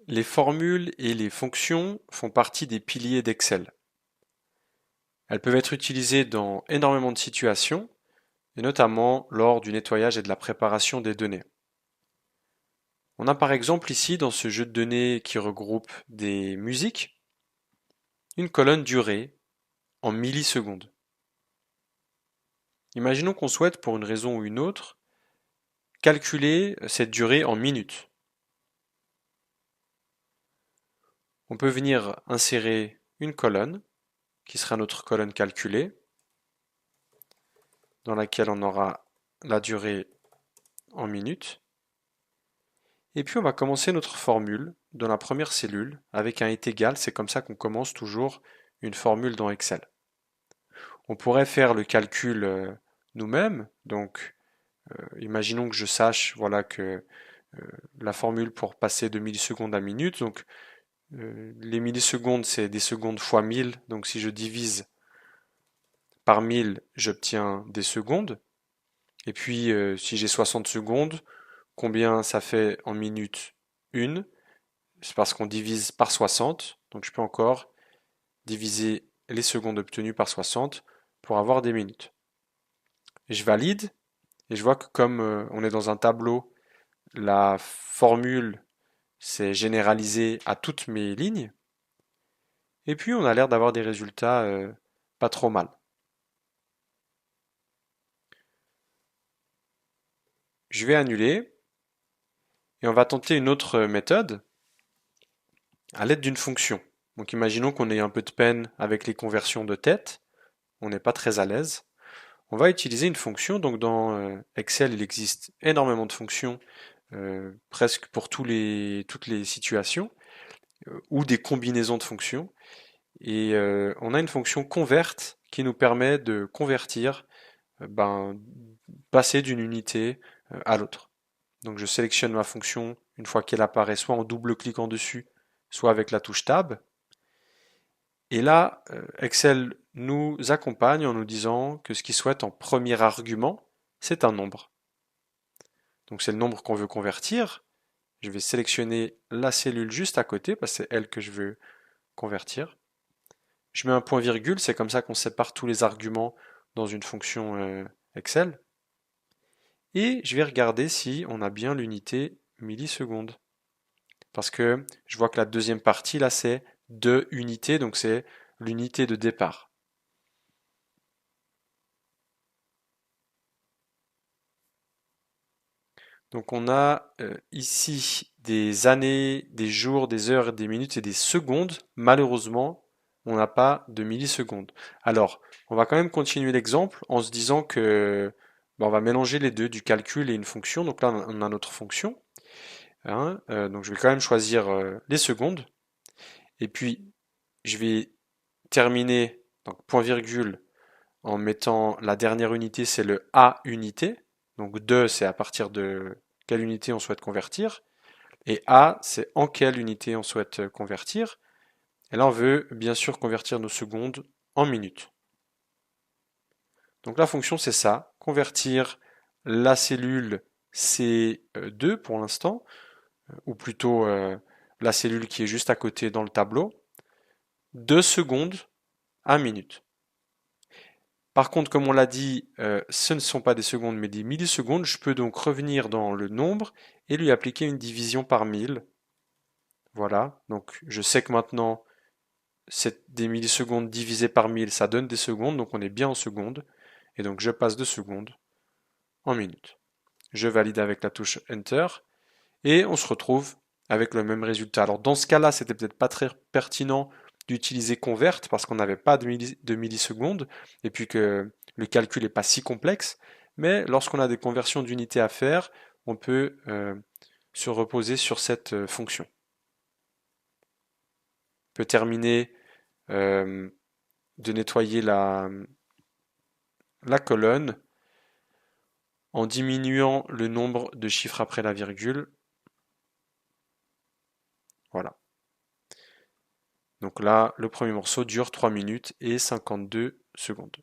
Les formules et les fonctions font partie des piliers d'Excel. Elles peuvent être utilisées dans énormément de situations, et notamment lors du nettoyage et de la préparation des données. On a par exemple ici, dans ce jeu de données qui regroupe des musiques, une colonne durée en millisecondes. Imaginons qu'on souhaite, pour une raison ou une autre, calculer cette durée en minutes. On peut venir insérer une colonne, qui sera notre colonne calculée, dans laquelle on aura la durée en minutes. Et puis on va commencer notre formule dans la première cellule avec un est égal, c'est comme ça qu'on commence toujours une formule dans Excel. On pourrait faire le calcul nous-mêmes, donc imaginons que je sache voilà, que la formule pour passer de millisecondes à minutes, donc les millisecondes c'est des secondes fois 1000, donc si je divise par 1000, j'obtiens des secondes, et puis si j'ai 60 secondes, combien ça fait en minutes? Une. C'est parce qu'on divise par 60, donc je peux encore diviser les secondes obtenues par 60 pour avoir des minutes. Et je valide, et je vois que comme on est dans un tableau, la formule s'est généralisée à toutes mes lignes, et puis on a l'air d'avoir des résultats pas trop mal. Je vais annuler, et on va tenter une autre méthode à l'aide d'une fonction. Donc imaginons qu'on ait un peu de peine avec les conversions de tête, on n'est pas très à l'aise. On va utiliser une fonction, donc dans Excel il existe énormément de fonctions, presque pour toutes les situations, ou des combinaisons de fonctions, et on a une fonction convert qui nous permet de convertir, passer d'une unité à l'autre. Donc je sélectionne ma fonction une fois qu'elle apparaît soit en double-cliquant dessus, soit avec la touche Tab, et là Excel nous accompagne en nous disant que ce qu'il souhaite en premier argument, c'est un nombre. Donc c'est le nombre qu'on veut convertir. Je vais sélectionner la cellule juste à côté parce que c'est elle que je veux convertir. Je mets un point virgule, c'est comme ça qu'on sépare tous les arguments dans une fonction Excel. Et je vais regarder si on a bien l'unité millisecondes. Parce que je vois que la deuxième partie là c'est 2 unités, donc c'est l'unité de départ. Donc on a ici des années, des jours, des heures, des minutes et des secondes. Malheureusement, on n'a pas de millisecondes. Alors, on va quand même continuer l'exemple en se disant que on va mélanger les deux, du calcul et une fonction. Donc là, on a notre fonction, hein. Donc je vais quand même choisir les secondes. Et puis, je vais terminer, donc point virgule, en mettant la dernière unité, c'est le A unité. Donc 2, c'est à partir de quelle unité on souhaite convertir. Et A, c'est en quelle unité on souhaite convertir. Et là, on veut bien sûr convertir nos secondes en minutes. Donc la fonction, c'est ça, convertir la cellule C2 pour l'instant, ou plutôt la cellule qui est juste à côté dans le tableau, de secondes à minutes. Par contre, comme on l'a dit, ce ne sont pas des secondes mais des millisecondes. Je peux donc revenir dans le nombre et lui appliquer une division par 1000. Voilà, donc je sais que maintenant, des millisecondes divisées par 1000, ça donne des secondes, donc on est bien en secondes. Et donc je passe de secondes en minutes. Je valide avec la touche Enter et on se retrouve avec le même résultat. Alors dans ce cas-là, c'était peut-être pas très pertinent d'utiliser convert parce qu'on n'avait pas de millisecondes et puis que le calcul n'est pas si complexe. Mais lorsqu'on a des conversions d'unités à faire, on peut se reposer sur cette fonction. On peut terminer euh, de nettoyer la colonne en diminuant le nombre de chiffres après la virgule. Voilà. Donc là, le premier morceau dure 3 minutes et 52 secondes.